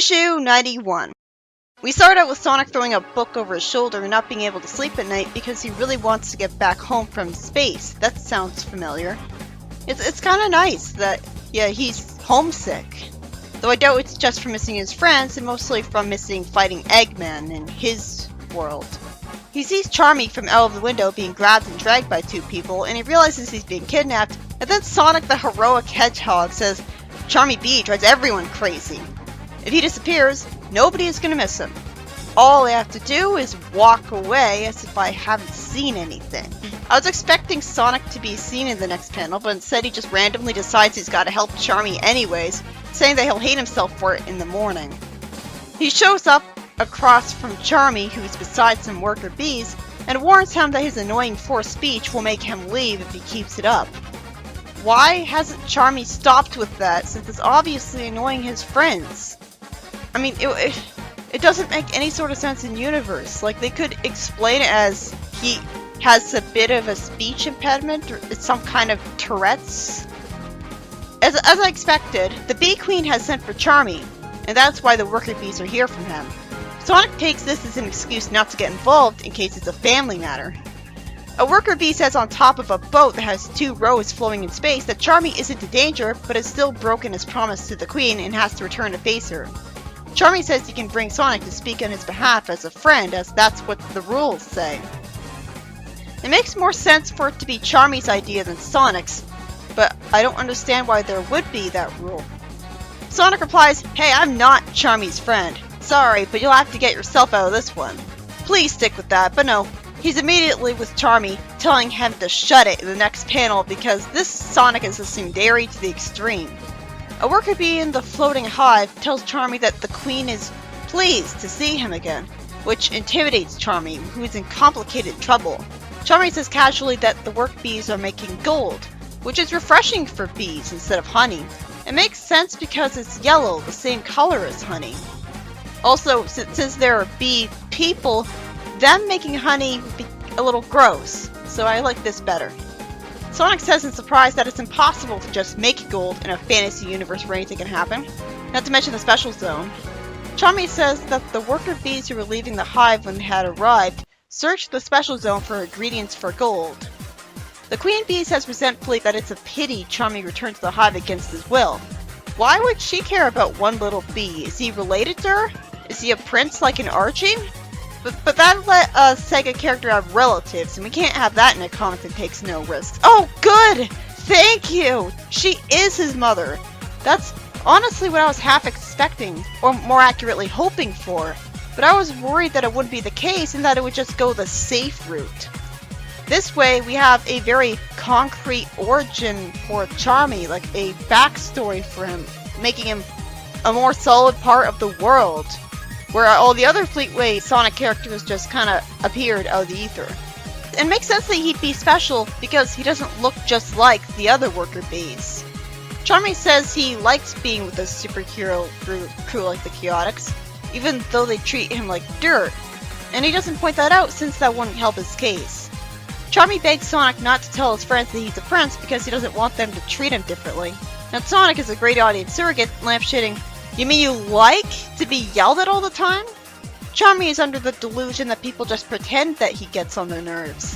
Issue 91. We start out with Sonic throwing a book over his shoulder and not being able to sleep at night because he really wants to get back home from space. That sounds familiar. It's kind of nice that, yeah, he's homesick. Though I doubt it's just from missing his friends and mostly from missing fighting Eggman in his world. He sees Charmy from out of the window being grabbed and dragged by two people, and he realizes he's being kidnapped, and then Sonic the heroic hedgehog says Charmy B drives everyone crazy. If he disappears, nobody is going to miss him. All I have to do is walk away as if I haven't seen anything. I was expecting Sonic to be seen in the next panel, but instead he just randomly decides he's got to help Charmy anyways, saying that he'll hate himself for it in the morning. He shows up across from Charmy, who's beside some worker bees, and warns him that his annoying forced speech will make him leave if he keeps it up. Why hasn't Charmy stopped with that, since it's obviously annoying his friends? I mean, it doesn't make any sort of sense in universe. Like, they could explain it as he has a bit of a speech impediment, or it's some kind of Tourette's. As I expected, the Bee Queen has sent for Charmy, and that's why the worker bees are here from him. Sonic takes this as an excuse not to get involved in case it's a family matter. A worker bee says on top of a boat that has two rows floating in space that Charmy isn't in danger, but has still broken his promise to the Queen and has to return to face her. Charmy says he can bring Sonic to speak on his behalf as a friend, as that's what the rules say. It makes more sense for it to be Charmy's idea than Sonic's, but I don't understand why there would be that rule. Sonic replies, "Hey, I'm not Charmy's friend. Sorry, but you'll have to get yourself out of this one." Please stick with that, but no. He's immediately with Charmy, telling him to shut it in the next panel because this Sonic is a tsundere to the extreme. A worker bee in the floating hive tells Charmy that the Queen is pleased to see him again, which intimidates Charmy, who is in complicated trouble. Charmy says casually that the work bees are making gold, which is refreshing for bees instead of honey. It makes sense because it's yellow, the same color as honey. Also, since there are bee people, them making honey would be a little gross, so I like this better. Sonic says in surprise that it's impossible to just make gold in a fantasy universe where anything can happen, not to mention the special zone. Charmy says that the worker bees who were leaving the hive when they had arrived searched the special zone for ingredients for gold. The Queen Bee says resentfully that it's a pity Charmy returned to the hive against his will. Why would she care about one little bee? Is he related to her? Is he a prince like an Archie? But that let a Sega character have relatives, and we can't have that in a comic that takes no risks. Oh, good! Thank you! She is his mother. That's honestly what I was half expecting, or more accurately hoping for. But I was worried that it wouldn't be the case, and that it would just go the safe route. This way, we have a very concrete origin for Charmy, like a backstory for him, making him a more solid part of the world, where all the other Fleetway Sonic characters just kind of appeared out of the ether. It makes sense that he'd be special because he doesn't look just like the other worker bees. Charmy says he likes being with a superhero crew like the Chaotix, even though they treat him like dirt, and he doesn't point that out since that wouldn't help his case. Charmy begs Sonic not to tell his friends that he's a prince because he doesn't want them to treat him differently. Now Sonic is a great audience surrogate, lampshading, "You mean you like to be yelled at all the time?" Charmy is under the delusion that people just pretend that he gets on their nerves.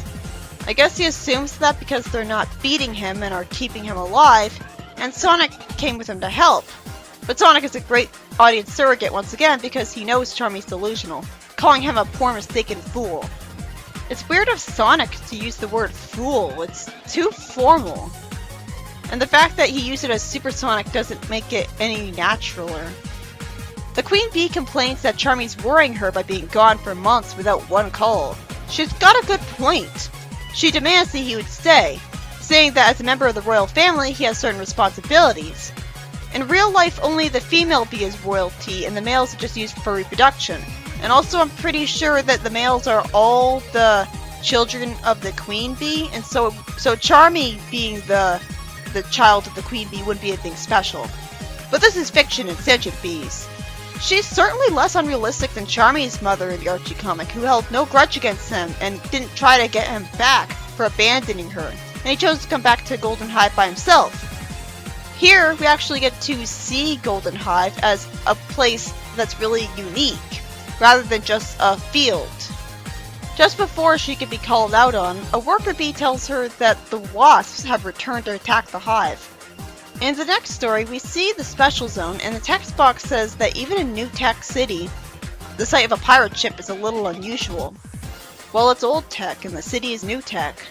I guess he assumes that because they're not beating him and are keeping him alive, and Sonic came with him to help. But Sonic is a great audience surrogate once again because he knows Charmy's delusional, calling him a poor mistaken fool. It's weird of Sonic to use the word fool, it's too formal. And the fact that he used it as Supersonic doesn't make it any naturaler. The Queen Bee complains that Charmy's worrying her by being gone for months without one call. She's got a good point. She demands that he would stay, saying that as a member of the royal family he has certain responsibilities. In real life only the female bee is royalty and the males are just used for reproduction. And also I'm pretty sure that the males are all the children of the Queen Bee, and so Charmy being the child of the Queen Bee wouldn't be anything special. But this is fiction and sentient bees. She's certainly less unrealistic than Charmy's mother in the Archie comic, who held no grudge against him and didn't try to get him back for abandoning her, and he chose to come back to Golden Hive by himself. Here, we actually get to see Golden Hive as a place that's really unique, rather than just a field. Just before she could be called out on, a worker bee tells her that the wasps have returned to attack the hive. In the next story, we see the Special Zone, and the text box says that even in New Tech City, the sight of a pirate ship is a little unusual. Well, it's old tech, and the city is new tech.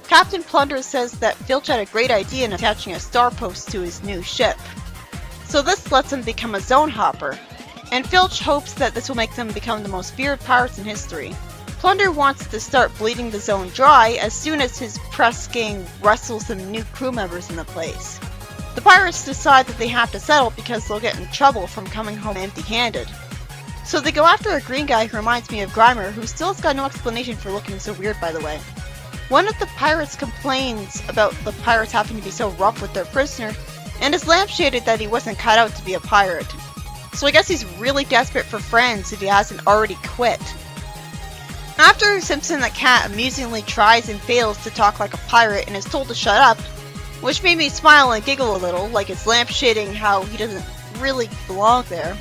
Captain Plunder says that Filch had a great idea in attaching a star post to his new ship. So this lets him become a zone hopper, and Filch hopes that this will make them become the most feared pirates in history. Plunder wants to start bleeding the zone dry as soon as his press gang wrestles some new crew members in the place. The pirates decide that they have to settle because they'll get in trouble from coming home empty-handed. So they go after a green guy who reminds me of Grimer, who still has got no explanation for looking so weird, by the way. One of the pirates complains about the pirates having to be so rough with their prisoner, and is lampshaded that he wasn't cut out to be a pirate. So I guess he's really desperate for friends if he hasn't already quit. After Simpson the cat amusingly tries and fails to talk like a pirate and is told to shut up, which made me smile and giggle a little, like it's lampshading how he doesn't really belong there.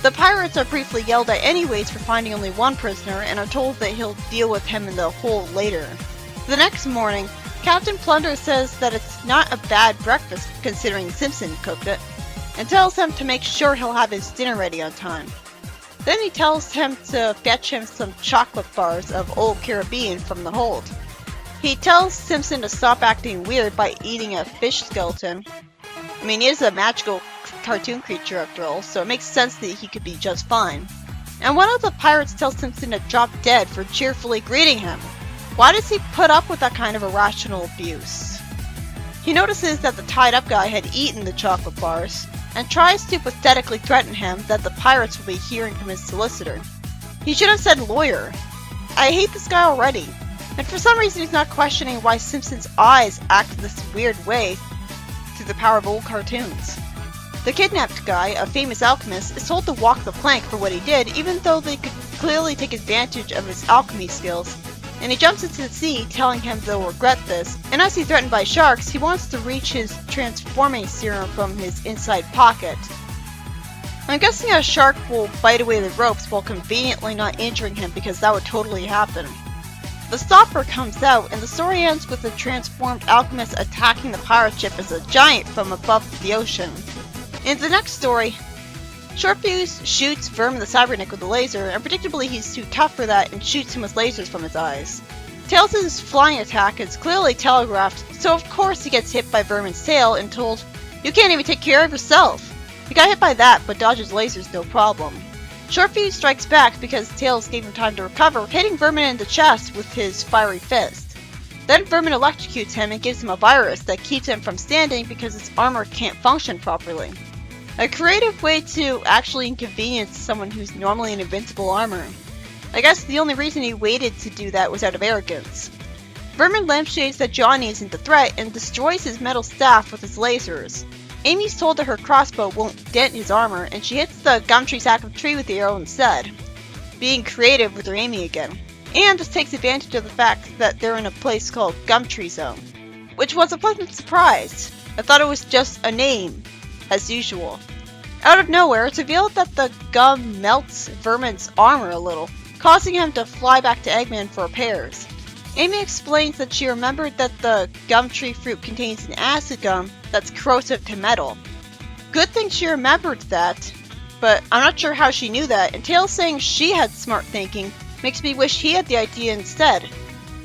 The pirates are briefly yelled at anyways for finding only one prisoner and are told that he'll deal with him in the hole later. The next morning, Captain Plunder says that it's not a bad breakfast considering Simpson cooked it, and tells him to make sure he'll have his dinner ready on time. Then he tells him to fetch him some chocolate bars of Old Caribbean from the hold. He tells Simpson to stop acting weird by eating a fish skeleton. I mean, he is a magical cartoon creature after all, so it makes sense that he could be just fine. And one of the pirates tells Simpson to drop dead for cheerfully greeting him. Why does he put up with that kind of irrational abuse? He notices that the tied-up guy had eaten the chocolate bars, and tries to pathetically threaten him that the pirates will be hearing from his solicitor. He should have said lawyer. I hate this guy already. And for some reason he's not questioning why Simpson's eyes act this weird way through the power of old cartoons. The kidnapped guy, a famous alchemist, is told to walk the plank for what he did, even though they could clearly take advantage of his alchemy skills. And he jumps into the sea, telling him they'll regret this, and as he's threatened by sharks, he wants to reach his transforming serum from his inside pocket. I'm guessing a shark will bite away the ropes while conveniently not injuring him because that would totally happen. The stopper comes out, and the story ends with the transformed alchemist attacking the pirate ship as a giant from above the ocean. In the next story, Shortfuse shoots Vermin the Cyberneck with a laser, and predictably he's too tough for that and shoots him with lasers from his eyes. Tails' flying attack is clearly telegraphed, so of course he gets hit by Vermin's tail and told, "You can't even take care of yourself." He got hit by that, but dodges lasers no problem. Shortfuse strikes back because Tails gave him time to recover, hitting Vermin in the chest with his fiery fist. Then Vermin electrocutes him and gives him a virus that keeps him from standing because his armor can't function properly. A creative way to actually inconvenience someone who's normally in invincible armor. I guess the only reason he waited to do that was out of arrogance. Vermin lampshades that Johnny isn't a threat and destroys his metal staff with his lasers. Amy's told that her crossbow won't dent his armor, and she hits the Gumtree sack of tree with the arrow instead. Being creative with her Amy again. And just takes advantage of the fact that they're in a place called Gumtree Zone. Which was a pleasant surprise. I thought it was just a name, as usual. Out of nowhere, it's revealed that the gum melts Vermin's armor a little, causing him to fly back to Eggman for repairs. Amy explains that she remembered that the Gumtree fruit contains an acid gum that's corrosive to metal. Good thing she remembered that, but I'm not sure how she knew that, and Tails saying she had smart thinking makes me wish he had the idea instead,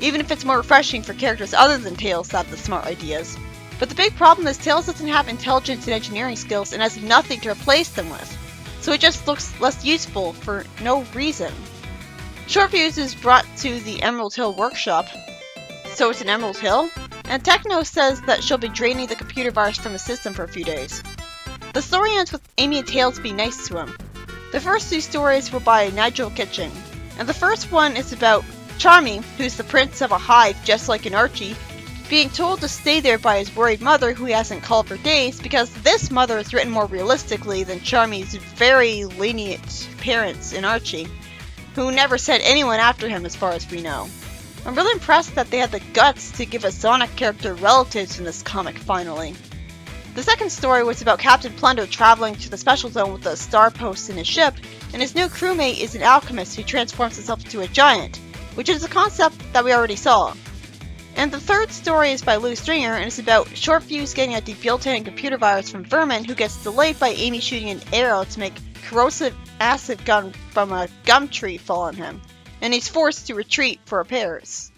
even if it's more refreshing for characters other than Tails to have the smart ideas. But the big problem is Tails doesn't have intelligence and engineering skills and has nothing to replace them with, so it just looks less useful for no reason. Shortfuse is brought to the Emerald Hill workshop, so it's an Emerald Hill, and Techno says that she'll be draining the computer virus from the system for a few days. The story ends with Amy and Tails being nice to him. The first two stories were by Nigel Kitching, and the first one is about Charmy, who's the prince of a hive just like in Archie, being told to stay there by his worried mother who he hasn't called for days because this mother is written more realistically than Charmy's very lenient parents in Archie, who never sent anyone after him as far as we know. I'm really impressed that they had the guts to give a Sonic character relatives in this comic finally. The second story was about Captain Plundo traveling to the Special Zone with a star post in his ship, and his new crewmate is an alchemist who transforms himself into a giant, which is a concept that we already saw. And the third story is by Lou Stringer, and it's about Shortfuse getting a debilitating computer virus from Vermin, who gets delayed by Amy shooting an arrow to make corrosive acid gun from a gum tree fall on him, and he's forced to retreat for repairs.